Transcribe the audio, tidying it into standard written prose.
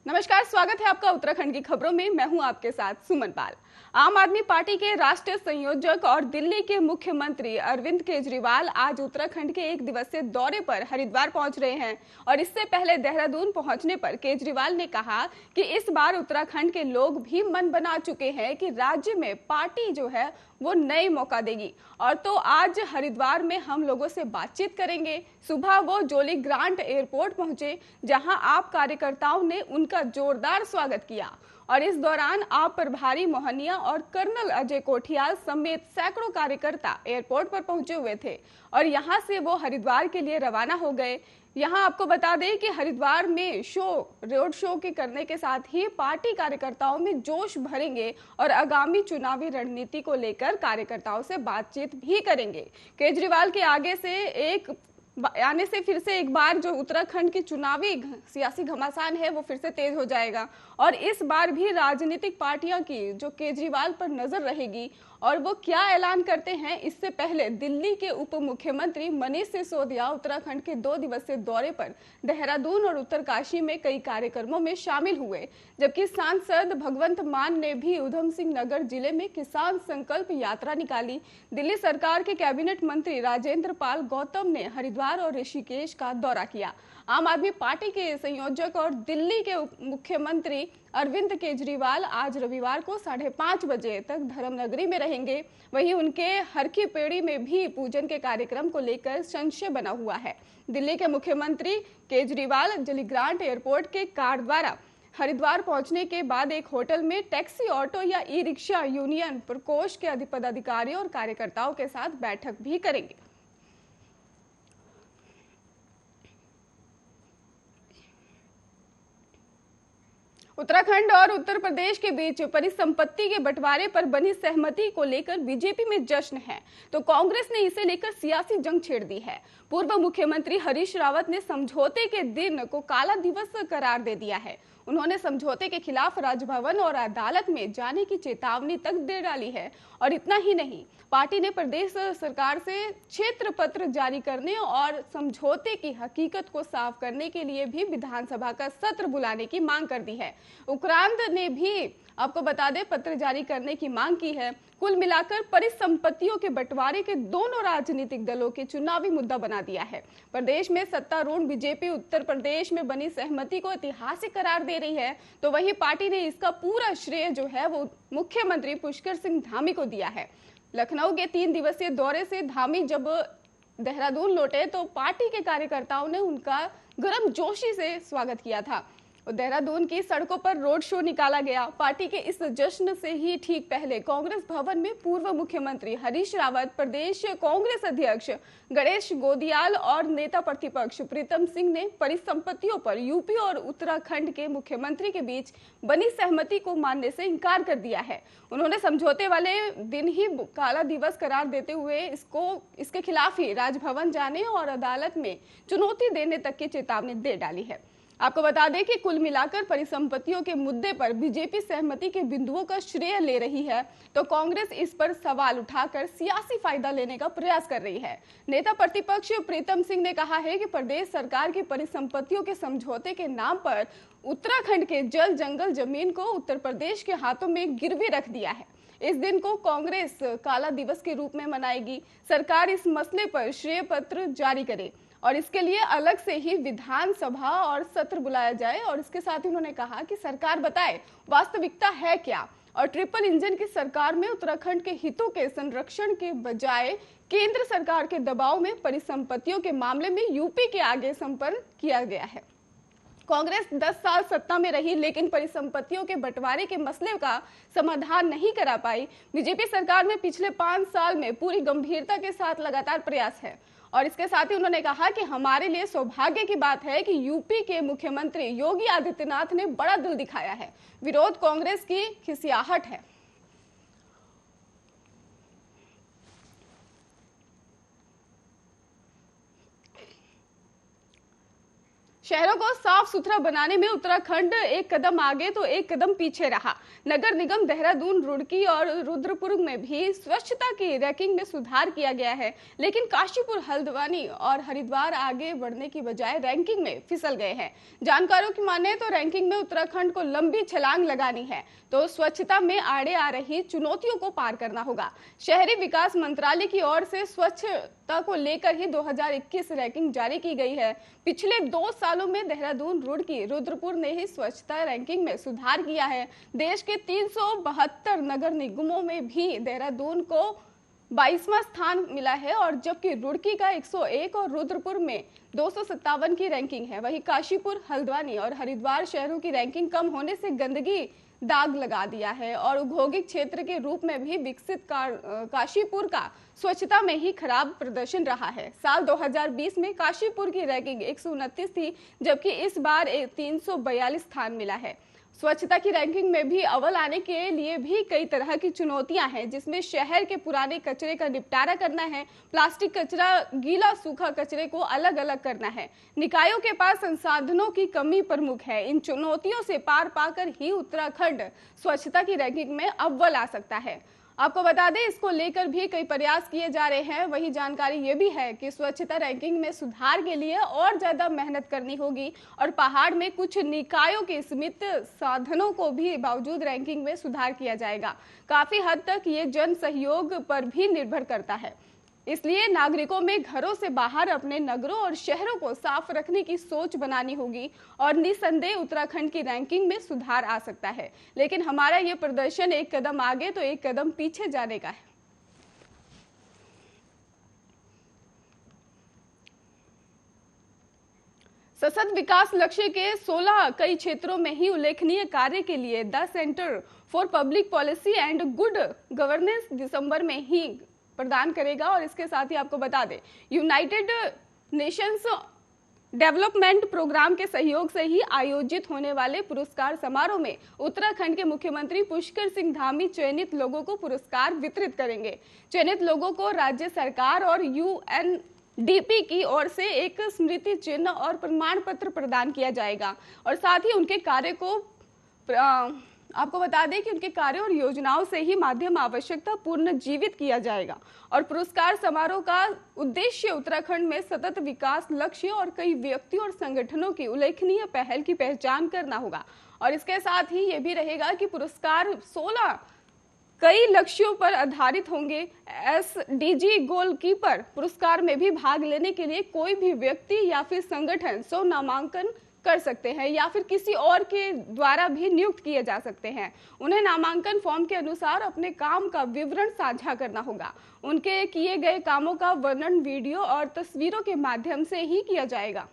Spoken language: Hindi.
नमस्कार, स्वागत है आपका उत्तराखंड की खबरों में। मैं हूं आपके साथ सुमन पाल। आम आदमी पार्टी के राष्ट्रीय संयोजक और दिल्ली के मुख्यमंत्री अरविंद केजरीवाल आज उत्तराखंड के एक दिवसीय दौरे पर हरिद्वार पहुंच रहे हैं और इससे पहले देहरादून पहुंचने पर केजरीवाल ने कहा कि इस बार उत्तराखंड के लोग भी मन बना चुके हैं कि राज्य में पार्टी जो है वो नई मौका देगी। और तो आज हरिद्वार में हम लोगों से बातचीत करेंगे। सुबह वो जोली ग्रांट एयरपोर्ट पहुंचे, जहां आप कार्यकर्ताओं ने उनका जोरदार स्वागत किया और इस दौरान आप प्रभारी मोहनिया और कर्नल अजय कोठियाल समेत सैकड़ों कार्यकर्ता एयरपोर्ट पर पहुंचे हुए थे और यहां से वो हरिद्वार के लिए रवाना हो गए। यहां आपको बता दें कि हरिद्वार में रोड शो के करने के साथ ही पार्टी कार्यकर्ताओं में जोश भरेंगे और आगामी चुनावी रणनीति को लेकर कार्यकर्ताओं से बातचीत भी करेंगे। केजरीवाल के आने से फिर से एक बार जो उत्तराखंड की चुनावी सियासी घमासान है वो फिर से तेज हो जाएगा और इस बार भी राजनीतिक पार्टियों की जो केजरीवाल पर नजर रहेगी और वो क्या ऐलान करते हैं। इससे पहले दिल्ली के उप मुख्यमंत्री मनीष सिसोदिया उत्तराखंड के 2 दिवसीय दौरे पर देहरादून और उत्तरकाशी में कई कार्यक्रमों में शामिल हुए, जबकि सांसद भगवंत मान ने भी उधम सिंह नगर जिले में किसान संकल्प यात्रा निकाली। दिल्ली सरकार के कैबिनेट मंत्री राजेंद्र पाल गौतम ने हरिद्वार और ऋषिकेश का दौरा किया। आम आदमी पार्टी के संयोजक और दिल्ली के उप मुख्यमंत्री अरविंद केजरीवाल आज रविवार को 5:30 बजे तक धर्मनगरी में रहेंगे। वहीं उनके हर की पेड़ी में भी पूजन के कार्यक्रम को लेकर संशय बना हुआ है। दिल्ली के मुख्यमंत्री केजरीवाल जलीग्रांट एयरपोर्ट के कार द्वारा हरिद्वार पहुंचने के बाद एक होटल में टैक्सी, ऑटो या ई रिक्शा यूनियन प्रकोष्ठ के पदाधिकारियों और कार्यकर्ताओं के साथ बैठक भी करेंगे। उत्तराखंड और उत्तर प्रदेश के बीच परिसंपत्ति के बंटवारे पर बनी सहमति को लेकर बीजेपी में जश्न है, तो कांग्रेस ने इसे लेकर सियासी जंग छेड़ दी है। पूर्व मुख्यमंत्री हरीश रावत ने समझौते के दिन को काला दिवस करार दे दिया है। उन्होंने समझौते के खिलाफ राजभवन और अदालत में जाने की चेतावनी तक दे डाली है और इतना ही नहीं, पार्टी ने प्रदेश सरकार से क्षेत्र पत्र जारी करने और समझौते की हकीकत को साफ करने के लिए भी विधानसभा का सत्र बुलाने की मांग कर दी है। उपरांत ने भी आपको बता दें पत्र जारी करने की मांग की है। कुल मिलाकर परिसंपत्तियों के बंटवारे के दोनों राजनीतिक दलों के चुनावी मुद्दा बना दिया है। प्रदेश में सत्तारूढ़ बीजेपी उत्तर प्रदेश में बनी सहमति को ऐतिहासिक करार दे रही है, तो वही पार्टी ने इसका पूरा श्रेय जो है वो मुख्यमंत्री पुष्कर सिंह धामी को दिया है। लखनऊ के 3 दिवसीय दौरे से धामी जब देहरादून लौटे तो पार्टी के कार्यकर्ताओं ने उनका गर्मजोशी से स्वागत किया था। देहरादून की सड़कों पर रोड शो निकाला गया। पार्टी के इस जश्न से ही ठीक पहले कांग्रेस भवन में पूर्व मुख्यमंत्री हरीश रावत, प्रदेश कांग्रेस अध्यक्ष गणेश गोदियाल और नेता प्रतिपक्ष प्रीतम सिंह ने परिसंपत्तियों पर यूपी और उत्तराखंड के मुख्यमंत्री के बीच बनी सहमति को मानने से इनकार कर दिया है। उन्होंने समझौते वाले दिन ही काला दिवस करार देते हुए इसके खिलाफ ही राजभवन जाने और अदालत में चुनौती देने तक की चेतावनी दे डाली है। आपको बता दें कि कुल मिलाकर परिसंपत्तियों के मुद्दे पर बीजेपी सहमति के बिंदुओं का श्रेय ले रही है, तो कांग्रेस इस पर सवाल उठाकर सियासी फायदा लेने का प्रयास कर रही है। नेता प्रतिपक्ष प्रीतम सिंह ने कहा है कि प्रदेश सरकार की परिसंपत्तियों के समझौते के नाम पर उत्तराखंड के जल जंगल जमीन को उत्तर प्रदेश के हाथों में गिरवी रख दिया है। इस दिन को कांग्रेस काला दिवस के रूप में मनाएगी। सरकार इस मसले पर श्रेय पत्र जारी करे और इसके लिए अलग से ही विधानसभा और सत्र बुलाया जाए और इसके साथ ही उन्होंने कहा कि सरकार बताए वास्तविकता है क्या और ट्रिपल इंजन की सरकार में उत्तराखंड के हितों के संरक्षण के बजाय केंद्र सरकार के दबाव में परिसंपत्तियों के मामले में यूपी के आगे संपर्क किया गया है। कांग्रेस 10 साल सत्ता में रही लेकिन परिसंपत्तियों के बंटवारे के मसले का समाधान नहीं करा पाई। बीजेपी सरकार में पिछले 5 साल में पूरी गंभीरता के साथ लगातार प्रयास है और इसके साथ ही उन्होंने कहा कि हमारे लिए सौभाग्य की बात है कि यूपी के मुख्यमंत्री योगी आदित्यनाथ ने बड़ा दिल दिखाया है। विरोध कांग्रेस की खिसियाहट है। शहरों को साफ सुथरा बनाने में उत्तराखंड एक कदम आगे तो एक कदम पीछे रहा। नगर निगम देहरादून, रुड़की और रुद्रपुर में भी स्वच्छता की रैंकिंग में सुधार किया गया है, लेकिन काशीपुर, हल्द्वानी और हरिद्वार आगे बढ़ने की बजाय रैंकिंग में फिसल गए हैं। जानकारों की माने तो रैंकिंग में उत्तराखंड को लंबी छलांग लगानी है तो स्वच्छता में आड़े आ रही चुनौतियों को पार करना होगा। शहरी विकास मंत्रालय की ओर से स्वच्छता को लेकर ही 2021 रैंकिंग जारी की गई है। पिछले 2 सालों में देहरादून, रुड़की, रुद्रपुर ने ही स्वच्छता रैंकिंग में सुधार किया है। देश के 372 नगर निगमों में भी देहरादून को 22वां स्थान मिला है और जबकि रुड़की का 101 और रुद्रपुर में 257 की रैंकिंग है। वहीं काशीपुर, हल्द्वानी और हरिद्वार शहरों की रैंकिंग कम होने से गंदगी दाग लगा दिया है और औद्योगिक क्षेत्र के रूप में भी विकसित काशीपुर का स्वच्छता में ही खराब प्रदर्शन रहा है। साल 2020 में काशीपुर की रैंकिंग 129 थी, जबकि इस बार 342 स्थान मिला है। स्वच्छता की रैंकिंग में भी अव्वल आने के लिए भी कई तरह की चुनौतियां हैं, जिसमें शहर के पुराने कचरे का निपटारा करना है, प्लास्टिक कचरा, गीला सूखा कचरे को अलग अलग करना है। निकायों के पास संसाधनों की कमी प्रमुख है। इन चुनौतियों से पार पाकर ही उत्तराखंड स्वच्छता की रैंकिंग में अव्वल आ सकता है। आपको बता दें, इसको लेकर भी कई प्रयास किए जा रहे हैं। वही जानकारी ये भी है कि स्वच्छता रैंकिंग में सुधार के लिए और ज्यादा मेहनत करनी होगी और पहाड़ में कुछ निकायों के सीमित साधनों को भी बावजूद रैंकिंग में सुधार किया जाएगा। काफी हद तक ये जन सहयोग पर भी निर्भर करता है। इसलिए नागरिकों में घरों से बाहर अपने नगरों और शहरों को साफ रखने की सोच बनानी होगी और निसंदेह उत्तराखंड की रैंकिंग में सुधार आ सकता है। लेकिन हमारा ये प्रदर्शन एक कदम आगे तो एक कदम पीछे जाने का है। सतत विकास लक्ष्य के 16 कई क्षेत्रों में ही उल्लेखनीय कार्य के लिए the centre for public policy and good governance दिसंबर में ही प्रदान करेगा। और इसके साथ ही आपको बता दें, यूनाइटेड नेशंस डेवलपमेंट प्रोग्राम के सहयोग से ही आयोजित होने वाले पुरस्कार समारोह में उत्तराखंड के मुख्यमंत्री पुष्कर सिंह धामी चयनित लोगों को पुरस्कार वितरित करेंगे। चयनित लोगों को राज्य सरकार और UNDP की ओर से एक स्मृति चिन्ह और प्रमाण पत्र प्रदान किया जाएगा और साथ ही उनके कार्य को आपको बता दें कि उनके कार्यों और योजनाओं से ही माध्यम आवश्यकता पूर्ण जीवित किया जाएगा। और पुरस्कार समारोह का उद्देश्य उत्तराखंड में सतत विकास लक्ष्य और कई व्यक्तियों और संगठनों की उल्लेखनीय पहल की पहचान करना होगा। और इसके साथ ही ये भी रहेगा कि पुरस्कार 16 कई लक्ष्यों पर आधारित होंगे। SDG गोलकीपर पुरस्कार में भी भाग लेने के लिए कोई भी व्यक्ति या फिर संगठन स्व नामांकन कर सकते हैं या फिर किसी और के द्वारा भी नियुक्त किए जा सकते हैं। उन्हें नामांकन फॉर्म के अनुसार अपने काम का विवरण साझा करना होगा। उनके किए गए कामों का वर्णन वीडियो और तस्वीरों के माध्यम से ही किया जाएगा।